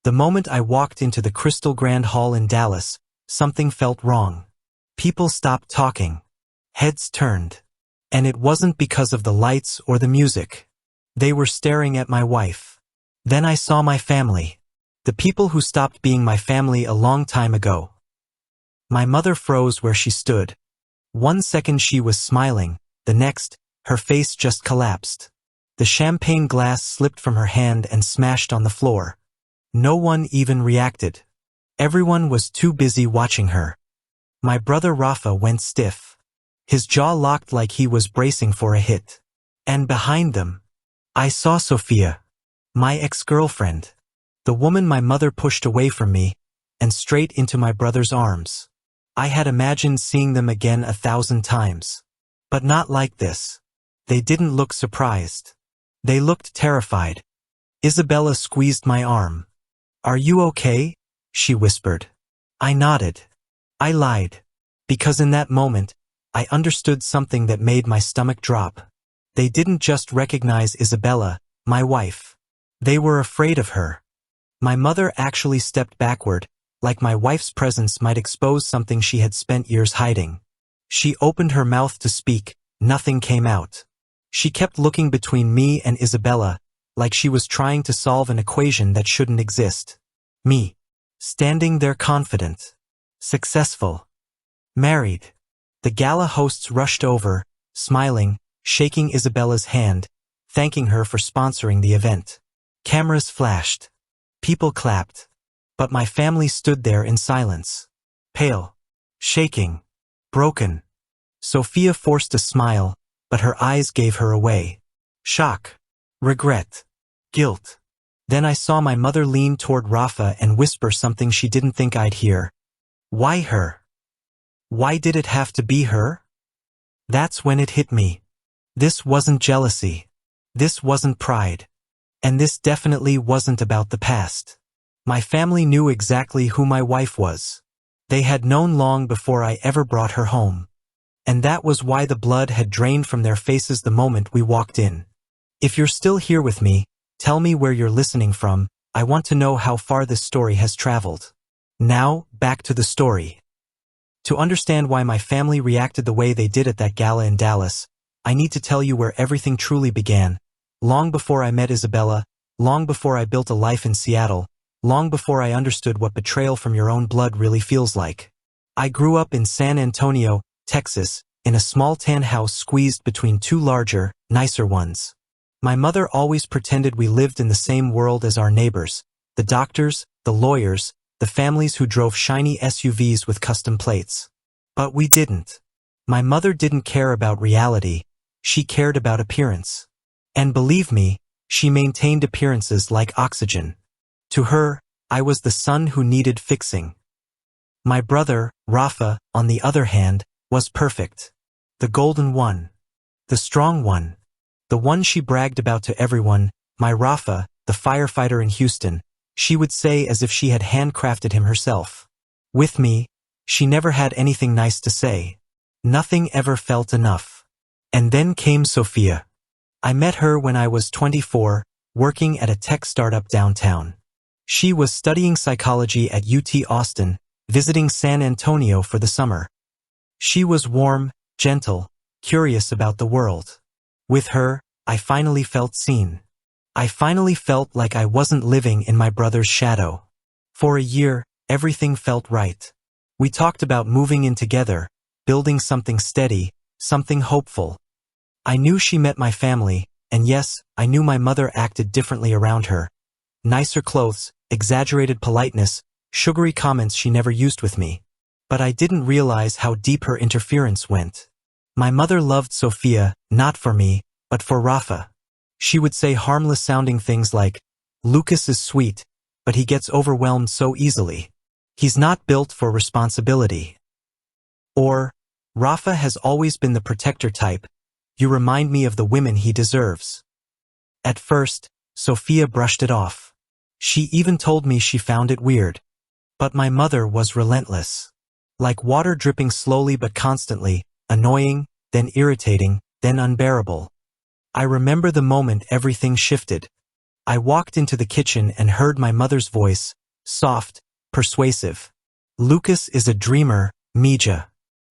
The moment I walked into the Crystal Grand Hall in Dallas, something felt wrong. People stopped talking. Heads turned. And it wasn't because of the lights or the music. They were staring at my wife. Then I saw my family. The people who stopped being my family a long time ago. My mother froze where she stood. 1 second she was smiling, the next, her face just collapsed. The champagne glass slipped from her hand and smashed on the floor. No one even reacted. Everyone was too busy watching her. My brother Rafa went stiff. His jaw locked like he was bracing for a hit. And behind them, I saw Sophia, my ex-girlfriend, the woman my mother pushed away from me, and straight into my brother's arms. I had imagined seeing them again 1,000 times. But not like this. They didn't look surprised. They looked terrified. Isabella squeezed my arm. "Are you okay?" she whispered. I nodded. I lied. Because in that moment, I understood something that made my stomach drop. They didn't just recognize Isabella, my wife. They were afraid of her. My mother actually stepped backward, like my wife's presence might expose something she had spent years hiding. She opened her mouth to speak, nothing came out. She kept looking between me and Isabella, like she was trying to solve an equation that shouldn't exist. Me. Standing there confident. Successful. Married. The gala hosts rushed over, smiling, shaking Isabella's hand, thanking her for sponsoring the event. Cameras flashed. People clapped. But my family stood there in silence. Pale. Shaking. Broken. Sophia forced a smile, but her eyes gave her away. Shock. Regret. Guilt. Then I saw my mother lean toward Rafa and whisper something she didn't think I'd hear. Why her? Why did it have to be her? That's when it hit me. This wasn't jealousy. This wasn't pride. And this definitely wasn't about the past. My family knew exactly who my wife was. They had known long before I ever brought her home. And that was why the blood had drained from their faces the moment we walked in. If you're still here with me, tell me where you're listening from. I want to know how far this story has traveled. Now, back to the story. To understand why my family reacted the way they did at that gala in Dallas, I need to tell you where everything truly began. Long before I met Isabella, long before I built a life in Seattle, long before I understood what betrayal from your own blood really feels like. I grew up in San Antonio, Texas, in a small tan house squeezed between two larger, nicer ones. My mother always pretended we lived in the same world as our neighbors, the doctors, the lawyers, the families who drove shiny SUVs with custom plates. But we didn't. My mother didn't care about reality, she cared about appearance. And believe me, she maintained appearances like oxygen. To her, I was the son who needed fixing. My brother, Rafa, on the other hand, was perfect. The golden one. The strong one. The one she bragged about to everyone, my Rafa, the firefighter in Houston, she would say as if she had handcrafted him herself. With me, she never had anything nice to say. Nothing ever felt enough. And then came Sophia. I met her when I was 24, working at a tech startup downtown. She was studying psychology at UT Austin, visiting San Antonio for the summer. She was warm, gentle, curious about the world. With her, I finally felt seen. I finally felt like I wasn't living in my brother's shadow. For a year, everything felt right. We talked about moving in together, building something steady, something hopeful. I knew she met my family, and yes, I knew my mother acted differently around her. Nicer clothes, exaggerated politeness, sugary comments she never used with me. But I didn't realize how deep her interference went. My mother loved Sophia, not for me, but for Rafa. She would say harmless-sounding things like, "Lucas is sweet, but he gets overwhelmed so easily. He's not built for responsibility." Or, "Rafa has always been the protector type. You remind me of the women he deserves." At first, Sophia brushed it off. She even told me she found it weird. But my mother was relentless. Like water dripping slowly but constantly, annoying, then irritating, then unbearable. I remember the moment everything shifted. I walked into the kitchen and heard my mother's voice, soft, persuasive. Lucas is a dreamer, Mija.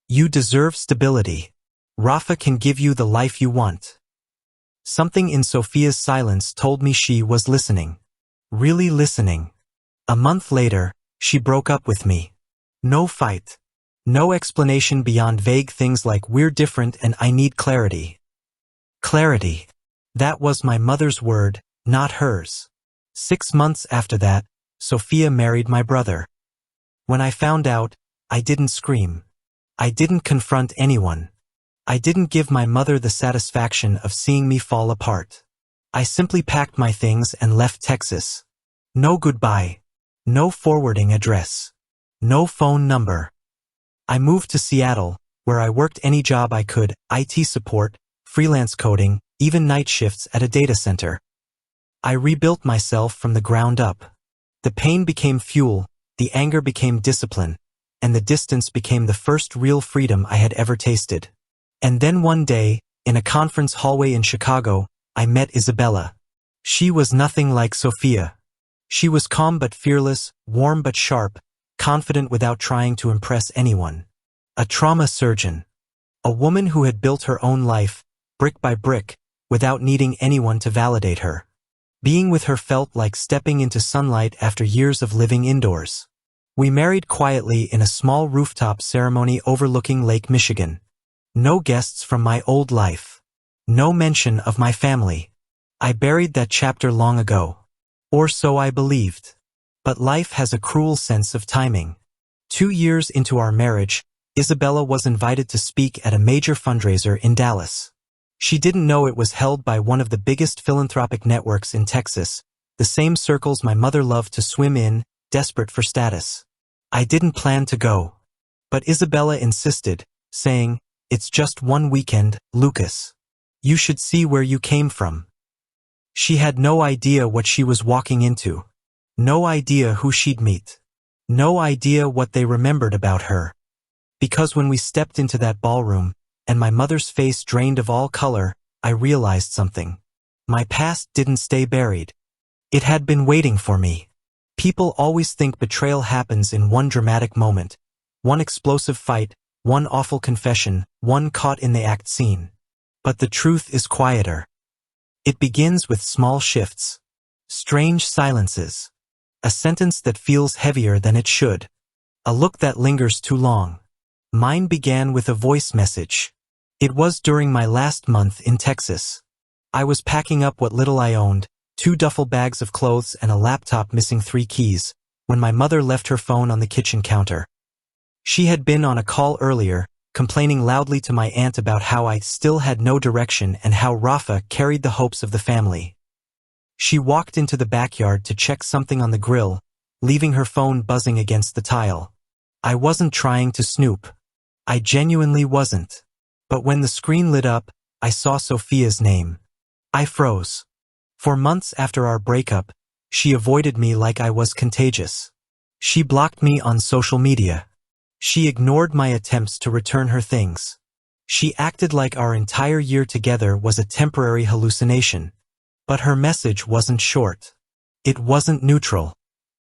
You deserve stability. Rafa can give you the life you want. Something in Sophia's silence told me she was listening. Really listening. A month later, she broke up with me. No fight. No explanation beyond vague things like we're different and I need clarity. Clarity. That was my mother's word, not hers. 6 months after that, Sophia married my brother. When I found out, I didn't scream. I didn't confront anyone. I didn't give my mother the satisfaction of seeing me fall apart. I simply packed my things and left Texas. No goodbye. No forwarding address. No phone number. I moved to Seattle, where I worked any job I could, IT support, freelance coding, even night shifts at a data center. I rebuilt myself from the ground up. The pain became fuel, the anger became discipline, and the distance became the first real freedom I had ever tasted. And then one day, in a conference hallway in Chicago, I met Isabella. She was nothing like Sophia. She was calm but fearless, warm but sharp, confident without trying to impress anyone. A trauma surgeon. A woman who had built her own life, brick by brick, without needing anyone to validate her. Being with her felt like stepping into sunlight after years of living indoors. We married quietly in a small rooftop ceremony overlooking Lake Michigan. No guests from my old life. No mention of my family. I buried that chapter long ago. Or so I believed. But life has a cruel sense of timing. 2 years into our marriage, Isabella was invited to speak at a major fundraiser in Dallas. She didn't know it was held by one of the biggest philanthropic networks in Texas, the same circles my mother loved to swim in, desperate for status. I didn't plan to go. But Isabella insisted, saying, "It's just one weekend, Lucas. You should see where you came from." She had no idea what she was walking into. No idea who she'd meet. No idea what they remembered about her. Because when we stepped into that ballroom, and my mother's face drained of all color, I realized something. My past didn't stay buried. It had been waiting for me. People always think betrayal happens in one dramatic moment. One explosive fight, one awful confession, one caught in the act scene. But the truth is quieter. It begins with small shifts. Strange silences. A sentence that feels heavier than it should. A look that lingers too long. Mine began with a voice message. It was during my last month in Texas. I was packing up what little I owned, 2 duffel bags of clothes and a laptop missing 3 keys, when my mother left her phone on the kitchen counter. She had been on a call earlier, complaining loudly to my aunt about how I still had no direction and how Rafa carried the hopes of the family. She walked into the backyard to check something on the grill, leaving her phone buzzing against the tile. I wasn't trying to snoop. I genuinely wasn't. But when the screen lit up, I saw Sophia's name. I froze. For months after our breakup, she avoided me like I was contagious. She blocked me on social media. She ignored my attempts to return her things. She acted like our entire year together was a temporary hallucination. But her message wasn't short. It wasn't neutral.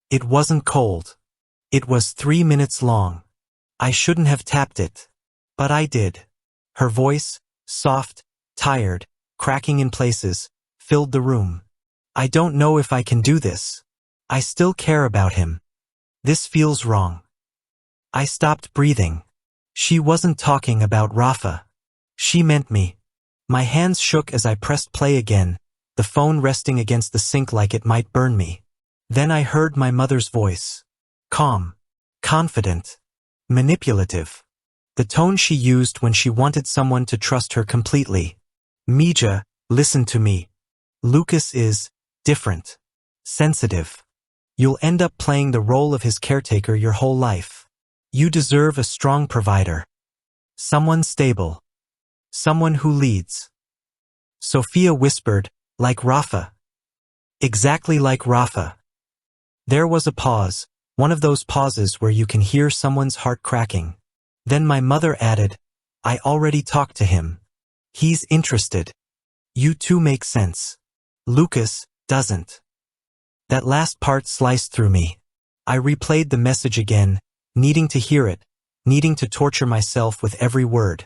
It wasn't cold. It was 3 minutes long. I shouldn't have tapped it. But I did. Her voice, soft, tired, cracking in places, filled the room. I don't know if I can do this. I still care about him. This feels wrong. I stopped breathing. She wasn't talking about Rafa. She meant me. My hands shook as I pressed play again, the phone resting against the sink like it might burn me. Then I heard my mother's voice. Calm. Confident. Manipulative. The tone she used when she wanted someone to trust her completely. Mija, listen to me. Lucas is different. Sensitive. You'll end up playing the role of his caretaker your whole life. You deserve a strong provider. Someone stable. Someone who leads. Sophia whispered, like Rafa. Exactly like Rafa. There was a pause, one of those pauses where you can hear someone's heart cracking. Then my mother added, I already talked to him. He's interested. You two make sense. Lucas doesn't. That last part sliced through me. I replayed the message again, needing to hear it, needing to torture myself with every word.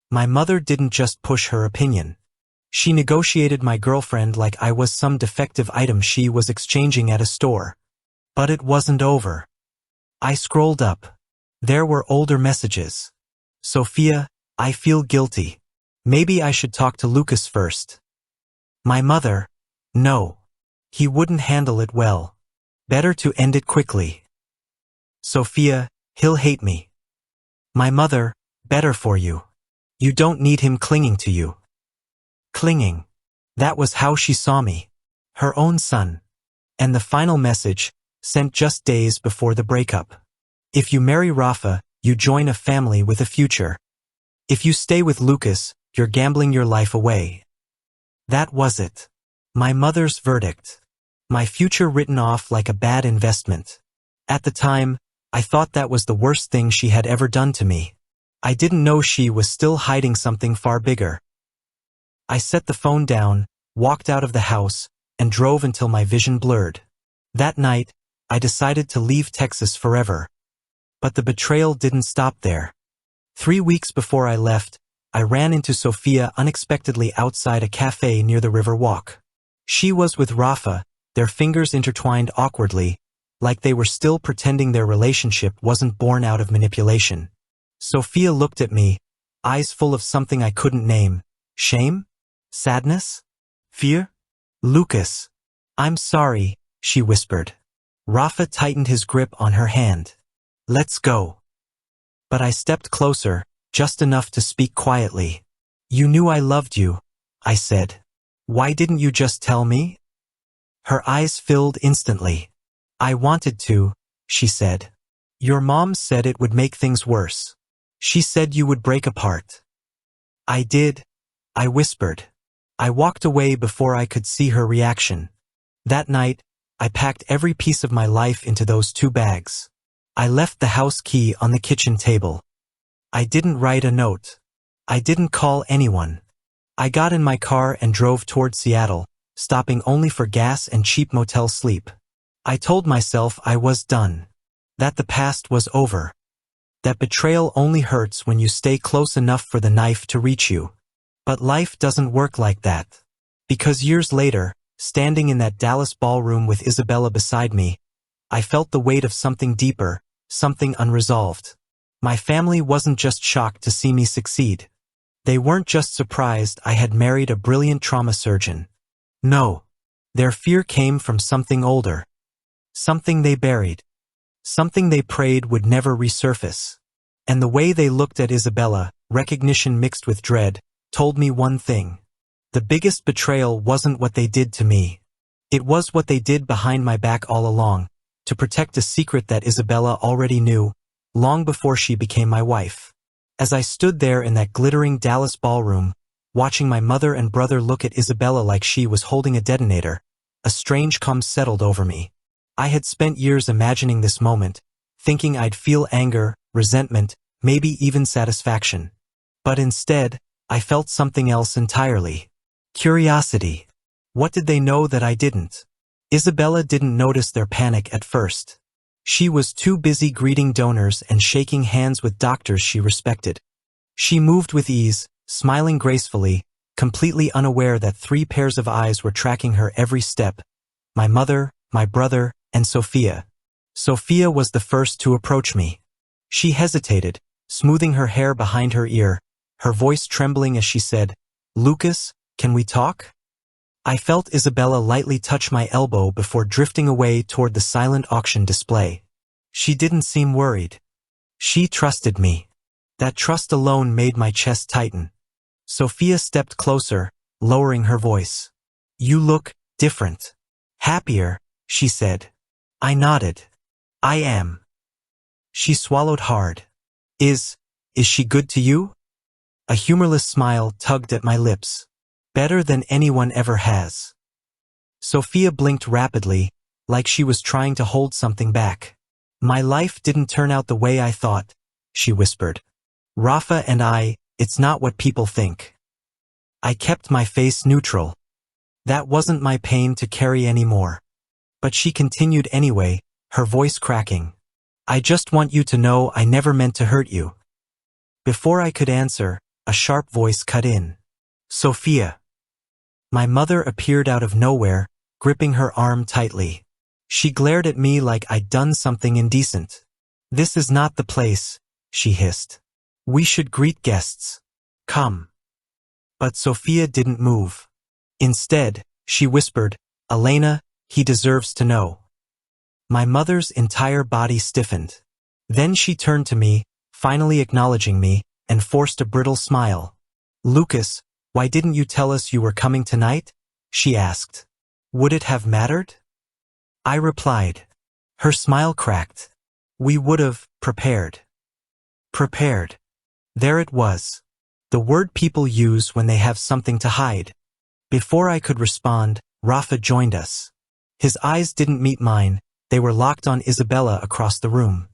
My mother didn't just push her opinion. She negotiated my girlfriend like I was some defective item she was exchanging at a store. But it wasn't over. I scrolled up. There were older messages. Sophia, I feel guilty. Maybe I should talk to Lucas first. My mother, no. He wouldn't handle it well. Better to end it quickly. Sophia, he'll hate me. My mother, better for you. You don't need him clinging to you. Clinging. That was how she saw me. Her own son. And the final message, sent just days before the breakup. If you marry Rafa, you join a family with a future. If you stay with Lucas, you're gambling your life away. That was it. My mother's verdict. My future written off like a bad investment. At the time, I thought that was the worst thing she had ever done to me. I didn't know she was still hiding something far bigger. I set the phone down, walked out of the house, and drove until my vision blurred. That night, I decided to leave Texas forever. But the betrayal didn't stop there. 3 weeks before I left, I ran into Sophia unexpectedly outside a cafe near the river walk. She was with Rafa, their fingers intertwined awkwardly, like they were still pretending their relationship wasn't born out of manipulation. Sophia looked at me, eyes full of something I couldn't name. Shame? Sadness? Fear? Lucas. I'm sorry, she whispered. Rafa tightened his grip on her hand. Let's go. But I stepped closer, just enough to speak quietly. You knew I loved you, I said. Why didn't you just tell me? Her eyes filled instantly. I wanted to, she said. Your mom said it would make things worse. She said you would break apart. I did, I whispered. I walked away before I could see her reaction. That night, I packed every piece of my life into those 2 bags. I left the house key on the kitchen table. I didn't write a note. I didn't call anyone. I got in my car and drove toward Seattle, stopping only for gas and cheap motel sleep. I told myself I was done. That the past was over. That betrayal only hurts when you stay close enough for the knife to reach you. But life doesn't work like that. Because years later, standing in that Dallas ballroom with Isabella beside me, I felt the weight of something deeper, something unresolved. My family wasn't just shocked to see me succeed. They weren't just surprised I had married a brilliant trauma surgeon. No. Their fear came from something older. Something they buried. Something they prayed would never resurface. And the way they looked at Isabella, recognition mixed with dread, told me one thing. The biggest betrayal wasn't what they did to me. It was what they did behind my back all along, to protect a secret that Isabella already knew, long before she became my wife. As I stood there in that glittering Dallas ballroom, watching my mother and brother look at Isabella like she was holding a detonator, a strange calm settled over me. I had spent years imagining this moment, thinking I'd feel anger, resentment, maybe even satisfaction. But instead, I felt something else entirely. Curiosity. What did they know that I didn't? Isabella didn't notice their panic at first. She was too busy greeting donors and shaking hands with doctors she respected. She moved with ease, smiling gracefully, completely unaware that 3 pairs of eyes were tracking her every step. My mother, my brother, and Sophia. Sophia was the first to approach me. She hesitated, smoothing her hair behind her ear, her voice trembling as she said, "Lucas, can we talk?" I felt Isabella lightly touch my elbow before drifting away toward the silent auction display. She didn't seem worried. She trusted me. That trust alone made my chest tighten. Sophia stepped closer, lowering her voice. "You look different. Happier," she said. I nodded. "I am." She swallowed hard. Is she good to you?" A humorless smile tugged at my lips. "Better than anyone ever has." Sophia blinked rapidly, like she was trying to hold something back. "My life didn't turn out the way I thought," she whispered. "Rafa and it's not what people think." I kept my face neutral. That wasn't my pain to carry anymore. But she continued anyway, her voice cracking. I just want you to know I never meant to hurt you. Before I could answer, a sharp voice cut in. Sophia. My mother appeared out of nowhere, gripping her arm tightly. She glared at me like I'd done something indecent. This is not the place, she hissed. We should greet guests. Come. But Sophia didn't move. Instead, she whispered, Elena, he deserves to know. My mother's entire body stiffened. Then she turned to me, finally acknowledging me, and forced a brittle smile. Lucas, why didn't you tell us you were coming tonight? She asked. Would it have mattered? I replied. Her smile cracked. We would have prepared. Prepared. There it was. The word people use when they have something to hide. Before I could respond, Rafa joined us. His eyes didn't meet mine, they were locked on Isabella across the room.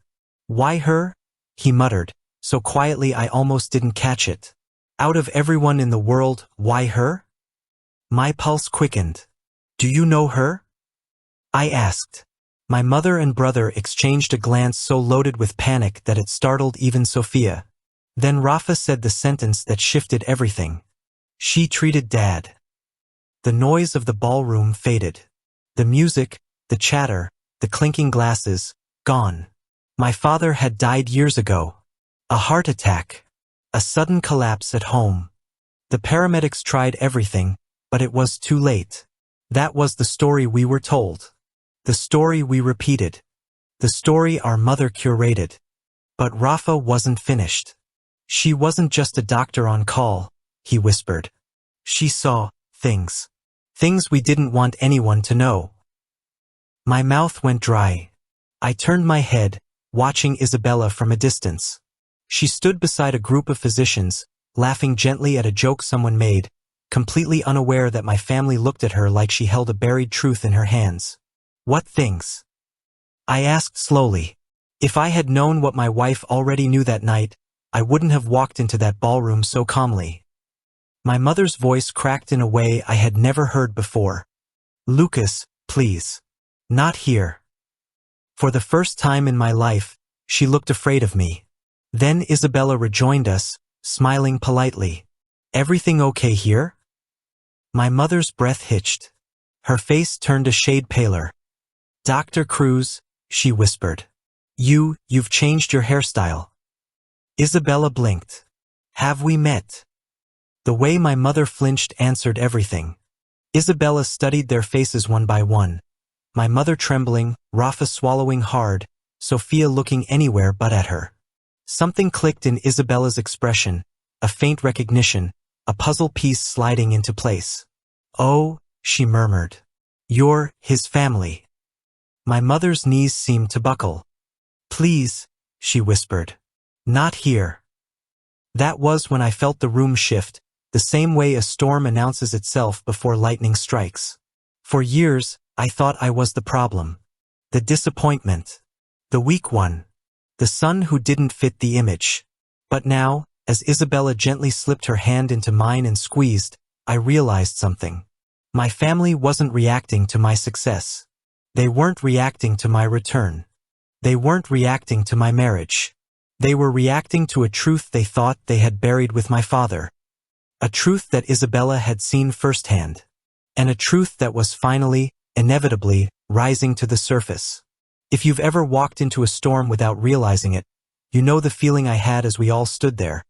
Why her? He muttered, so quietly I almost didn't catch it. Out of everyone in the world, why her? My pulse quickened. Do you know her? I asked. My mother and brother exchanged a glance so loaded with panic that it startled even Sophia. Then Rafa said the sentence that shifted everything. She treated Dad. The noise of the ballroom faded. The music, the chatter, the clinking glasses, gone. My father had died years ago. A heart attack. A sudden collapse at home. The paramedics tried everything, but it was too late. That was the story we were told. The story we repeated. The story our mother curated. But Rafa wasn't finished. She wasn't just a doctor on call, he whispered. She saw things. Things we didn't want anyone to know. My mouth went dry. I turned my head, watching Isabella from a distance. She stood beside a group of physicians, laughing gently at a joke someone made, completely unaware that my family looked at her like she held a buried truth in her hands. What things? I asked slowly. If I had known what my wife already knew that night, I wouldn't have walked into that ballroom so calmly. My mother's voice cracked in a way I had never heard before. Lucas, please. Not here. For the first time in my life, she looked afraid of me. Then Isabella rejoined us, smiling politely. Everything okay here? My mother's breath hitched. Her face turned a shade paler. Dr. Cruz, she whispered. You've changed your hairstyle. Isabella blinked. Have we met? The way my mother flinched answered everything. Isabella studied their faces one by one. My mother trembling, Rafa swallowing hard, Sophia looking anywhere but at her. Something clicked in Isabella's expression, a faint recognition, a puzzle piece sliding into place. Oh, she murmured. You're his family. My mother's knees seemed to buckle. Please, she whispered. Not here. That was when I felt the room shift, the same way a storm announces itself before lightning strikes. For years, I thought I was the problem. The disappointment. The weak one. The son who didn't fit the image. But now, as Isabella gently slipped her hand into mine and squeezed, I realized something. My family wasn't reacting to my success. They weren't reacting to my return. They weren't reacting to my marriage. They were reacting to a truth they thought they had buried with my father. A truth that Isabella had seen firsthand. And a truth that was finally, inevitably, rising to the surface. If you've ever walked into a storm without realizing it, you know the feeling I had as we all stood there.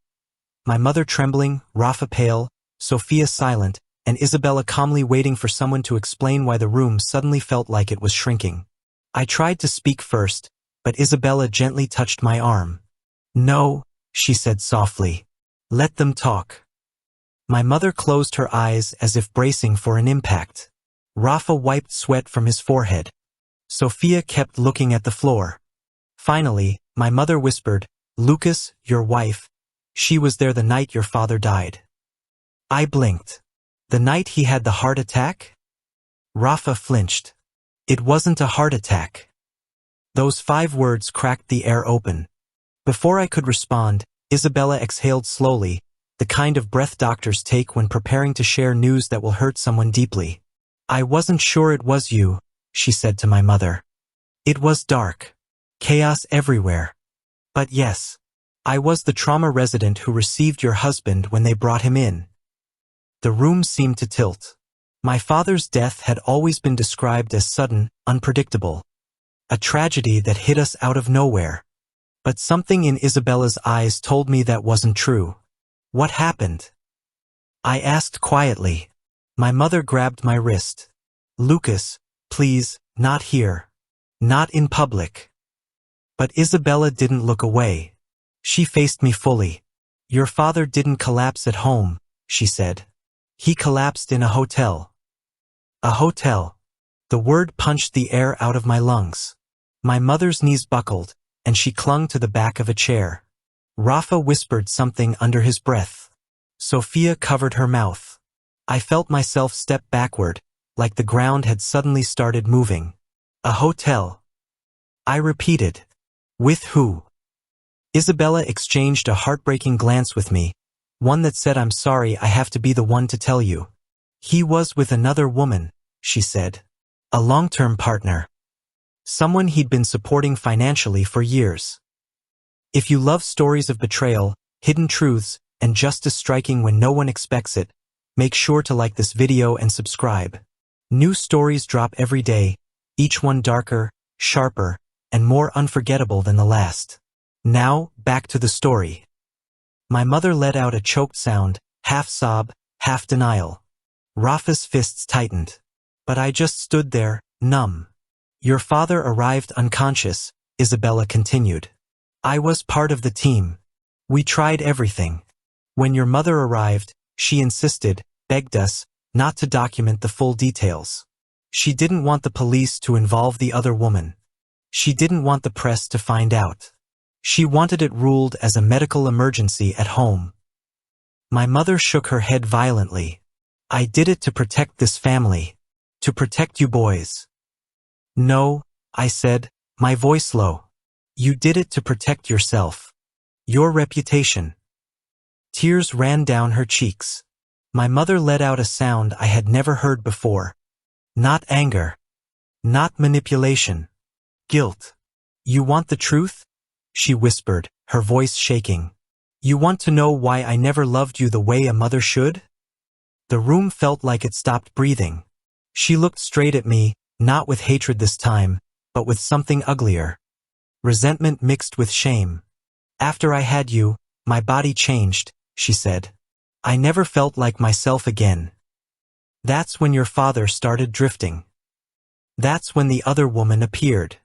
My mother trembling, Rafa pale, Sophia silent, and Isabella calmly waiting for someone to explain why the room suddenly felt like it was shrinking. I tried to speak first, but Isabella gently touched my arm. No, she said softly. Let them talk. My mother closed her eyes as if bracing for an impact. Rafa wiped sweat from his forehead. Sophia kept looking at the floor. Finally, my mother whispered, Lucas, your wife. She was there the night your father died. I blinked. The night he had the heart attack? Rafa flinched. It wasn't a heart attack. Those 5 words cracked the air open. Before I could respond, Isabella exhaled slowly, the kind of breath doctors take when preparing to share news that will hurt someone deeply. I wasn't sure it was you, she said to my mother. It was dark. Chaos everywhere. But yes, I was the trauma resident who received your husband when they brought him in. The room seemed to tilt. My father's death had always been described as sudden, unpredictable. A tragedy that hit us out of nowhere. But something in Isabella's eyes told me that wasn't true. What happened? I asked quietly. My mother grabbed my wrist. Lucas, please, not here. Not in public. But Isabella didn't look away. She faced me fully. Your father didn't collapse at home, she said. He collapsed in a hotel. A hotel. The word punched the air out of my lungs. My mother's knees buckled, and she clung to the back of a chair. Rafa whispered something under his breath. Sophia covered her mouth. I felt myself step backward, like the ground had suddenly started moving. A hotel. I repeated. With who? Isabella exchanged a heartbreaking glance with me, one that said, I'm sorry, I have to be the one to tell you. He was with another woman, she said. A long-term partner. Someone he'd been supporting financially for years. If you love stories of betrayal, hidden truths, and justice striking when no one expects it, make sure to like this video and subscribe. New stories drop every day, each one darker, sharper, and more unforgettable than the last. Now, back to the story. My mother let out a choked sound, half sob, half denial. Rafa's fists tightened. But I just stood there, numb. Your father arrived unconscious, Isabella continued. I was part of the team. We tried everything. When your mother arrived, she insisted, begged us, not to document the full details. She didn't want the police to involve the other woman. She didn't want the press to find out. She wanted it ruled as a medical emergency at home. My mother shook her head violently. I did it to protect this family. To protect you boys. No, I said, my voice low. You did it to protect yourself. Your reputation. Tears ran down her cheeks. My mother let out a sound I had never heard before. Not anger. Not manipulation. Guilt. You want the truth? She whispered, her voice shaking. You want to know why I never loved you the way a mother should? The room felt like it stopped breathing. She looked straight at me, not with hatred this time, but with something uglier. Resentment mixed with shame. After I had you, my body changed, she said. I never felt like myself again. That's when your father started drifting. That's when the other woman appeared.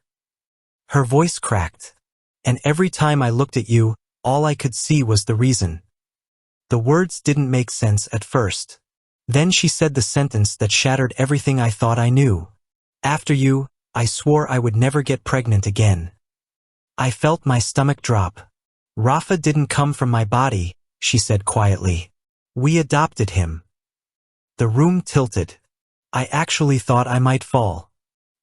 Her voice cracked. And every time I looked at you, all I could see was the reason. The words didn't make sense at first. Then she said the sentence that shattered everything I thought I knew. After you, I swore I would never get pregnant again. I felt my stomach drop. Rafa didn't come from my body, she said quietly. We adopted him. The room tilted. I actually thought I might fall.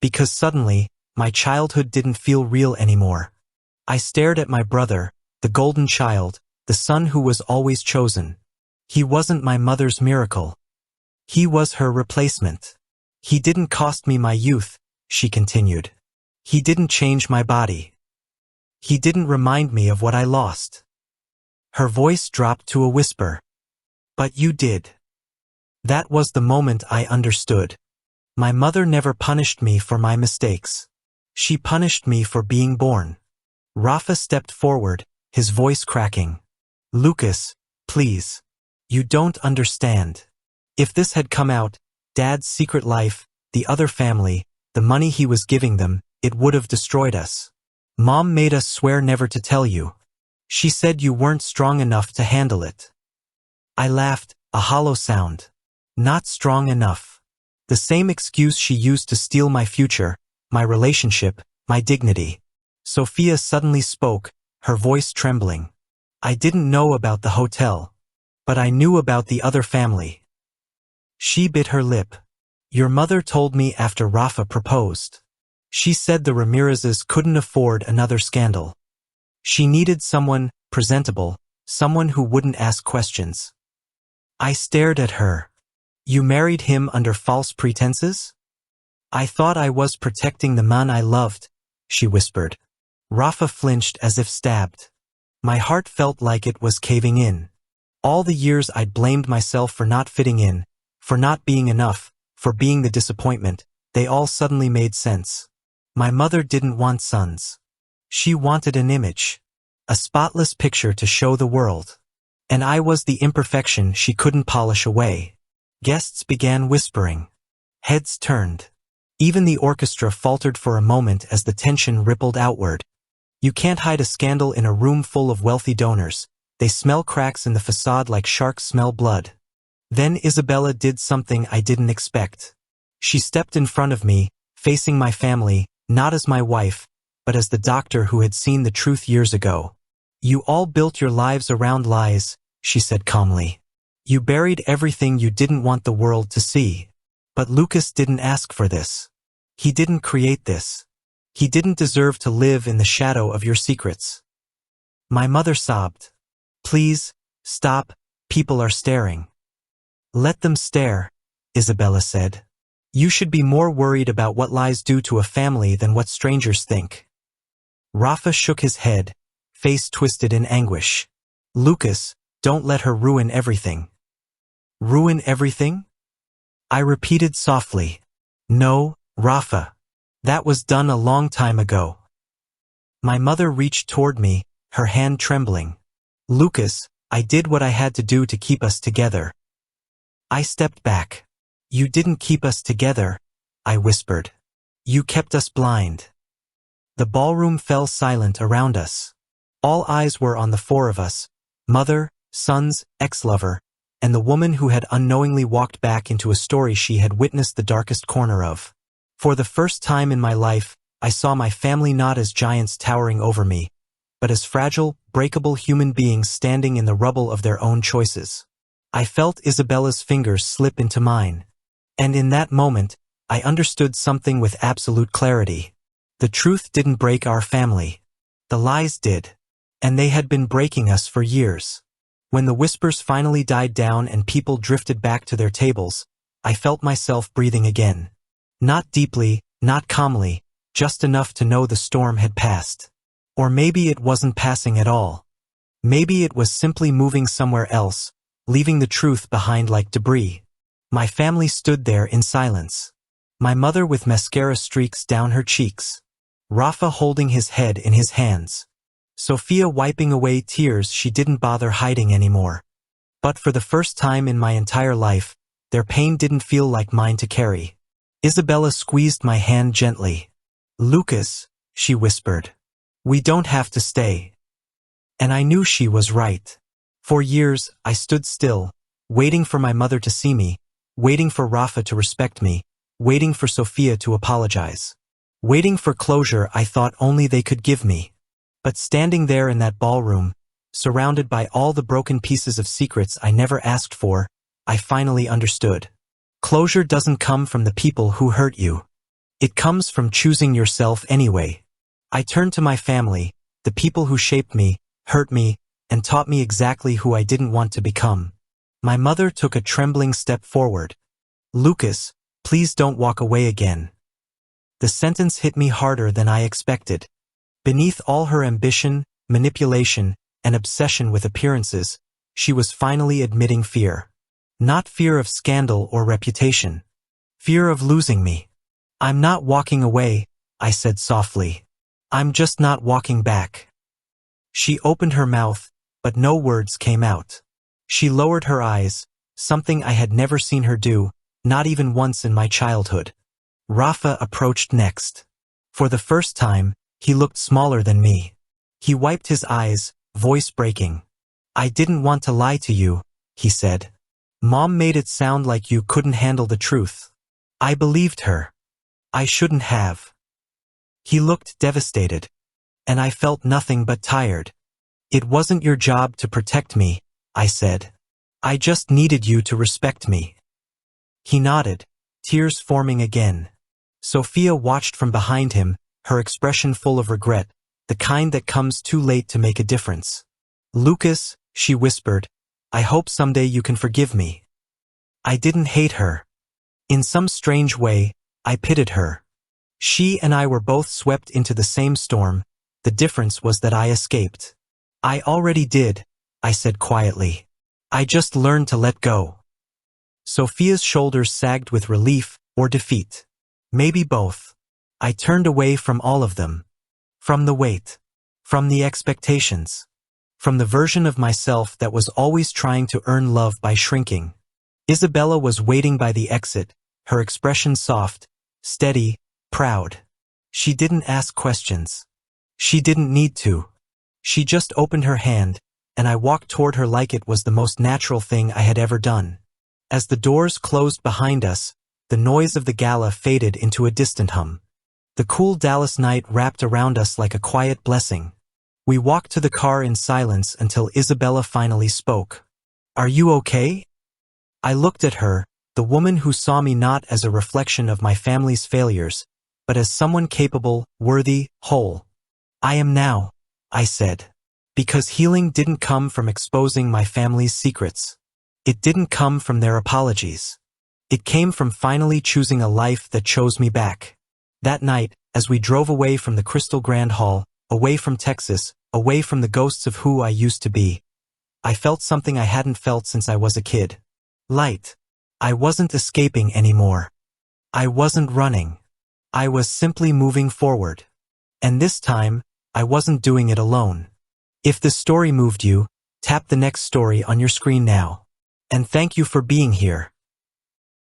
Because suddenly, my childhood didn't feel real anymore. I stared at my brother, the golden child, the son who was always chosen. He wasn't my mother's miracle. He was her replacement. He didn't cost me my youth, she continued. He didn't change my body. He didn't remind me of what I lost. Her voice dropped to a whisper. But you did. That was the moment I understood. My mother never punished me for my mistakes. She punished me for being born. Rafa stepped forward, his voice cracking. Lucas, please. You don't understand. If this had come out, Dad's secret life, the other family, the money he was giving them, it would have destroyed us. Mom made us swear never to tell you. She said you weren't strong enough to handle it. I laughed, a hollow sound. Not strong enough. The same excuse she used to steal my future, my relationship, my dignity. Sophia suddenly spoke, her voice trembling. I didn't know about the hotel. But I knew about the other family. She bit her lip. Your mother told me after Rafa proposed. She said the Ramirezes couldn't afford another scandal. She needed someone presentable, someone who wouldn't ask questions. I stared at her. You married him under false pretenses? I thought I was protecting the man I loved, she whispered. Rafa flinched as if stabbed. My heart felt like it was caving in. All the years I'd blamed myself for not fitting in, for not being enough, for being the disappointment, they all suddenly made sense. My mother didn't want sons. She wanted an image. A spotless picture to show the world. And I was the imperfection she couldn't polish away. Guests began whispering. Heads turned. Even the orchestra faltered for a moment as the tension rippled outward. You can't hide a scandal in a room full of wealthy donors. They smell cracks in the facade like sharks smell blood. Then Isabella did something I didn't expect. She stepped in front of me, facing my family, not as my wife, but as the doctor who had seen the truth years ago. You all built your lives around lies, she said calmly. You buried everything you didn't want the world to see. But Lucas didn't ask for this. He didn't create this. He didn't deserve to live in the shadow of your secrets. My mother sobbed. Please, stop, people are staring. Let them stare, Isabella said. You should be more worried about what lies do to a family than what strangers think. Rafa shook his head, face twisted in anguish. Lucas, don't let her ruin everything. Ruin everything? I repeated softly. No, Rafa. That was done a long time ago. My mother reached toward me, her hand trembling. Lucas, I did what I had to do to keep us together. I stepped back. You didn't keep us together, I whispered. You kept us blind. The ballroom fell silent around us. All eyes were on the four of us, mother, sons, ex-lover, and the woman who had unknowingly walked back into a story she had witnessed the darkest corner of. For the first time in my life, I saw my family not as giants towering over me, but as fragile, breakable human beings standing in the rubble of their own choices. I felt Isabella's fingers slip into mine. And in that moment, I understood something with absolute clarity. The truth didn't break our family. The lies did. And they had been breaking us for years. When the whispers finally died down and people drifted back to their tables, I felt myself breathing again. Not deeply, not calmly, just enough to know the storm had passed. Or maybe it wasn't passing at all. Maybe it was simply moving somewhere else, leaving the truth behind like debris. My family stood there in silence. My mother with mascara streaks down her cheeks. Rafa holding his head in his hands. Sophia wiping away tears she didn't bother hiding anymore. But for the first time in my entire life, their pain didn't feel like mine to carry. Isabella squeezed my hand gently. Lucas, she whispered. We don't have to stay. And I knew she was right. For years, I stood still, waiting for my mother to see me, waiting for Rafa to respect me, waiting for Sophia to apologize. Waiting for closure I thought only they could give me. But standing there in that ballroom, surrounded by all the broken pieces of secrets I never asked for, I finally understood. Closure doesn't come from the people who hurt you. It comes from choosing yourself anyway. I turned to my family, the people who shaped me, hurt me, and taught me exactly who I didn't want to become. My mother took a trembling step forward. Lucas, please don't walk away again. The sentence hit me harder than I expected. Beneath all her ambition, manipulation, and obsession with appearances, she was finally admitting fear. Not fear of scandal or reputation. Fear of losing me. I'm not walking away, I said softly. I'm just not walking back. She opened her mouth, but no words came out. She lowered her eyes, something I had never seen her do, not even once in my childhood. Rafa approached next. For the first time, he looked smaller than me. He wiped his eyes, voice breaking. I didn't want to lie to you, he said. Mom made it sound like you couldn't handle the truth. I believed her. I shouldn't have. He looked devastated. And I felt nothing but tired. It wasn't your job to protect me, I said. I just needed you to respect me. He nodded, tears forming again. Sophia watched from behind him, her expression full of regret, the kind that comes too late to make a difference. Lucas, she whispered, I hope someday you can forgive me. I didn't hate her. In some strange way, I pitied her. She and I were both swept into the same storm. The difference was that I escaped. I already did, I said quietly. I just learned to let go. Sophia's shoulders sagged with relief or defeat. Maybe both. I turned away from all of them. From the weight. From the expectations. From the version of myself that was always trying to earn love by shrinking. Isabella was waiting by the exit, her expression soft, steady, proud. She didn't ask questions. She didn't need to. She just opened her hand, and I walked toward her like it was the most natural thing I had ever done. As the doors closed behind us, the noise of the gala faded into a distant hum. The cool Dallas night wrapped around us like a quiet blessing. We walked to the car in silence until Isabella finally spoke. "Are you okay?" I looked at her, the woman who saw me not as a reflection of my family's failures, but as someone capable, worthy, whole. "I am now," I said. Because healing didn't come from exposing my family's secrets. It didn't come from their apologies. It came from finally choosing a life that chose me back. That night, as we drove away from the Crystal Grand Hall, away from Texas, away from the ghosts of who I used to be, I felt something I hadn't felt since I was a kid. Light. I wasn't escaping anymore. I wasn't running. I was simply moving forward. And this time, I wasn't doing it alone. If this story moved you, tap the next story on your screen now. And thank you for being here.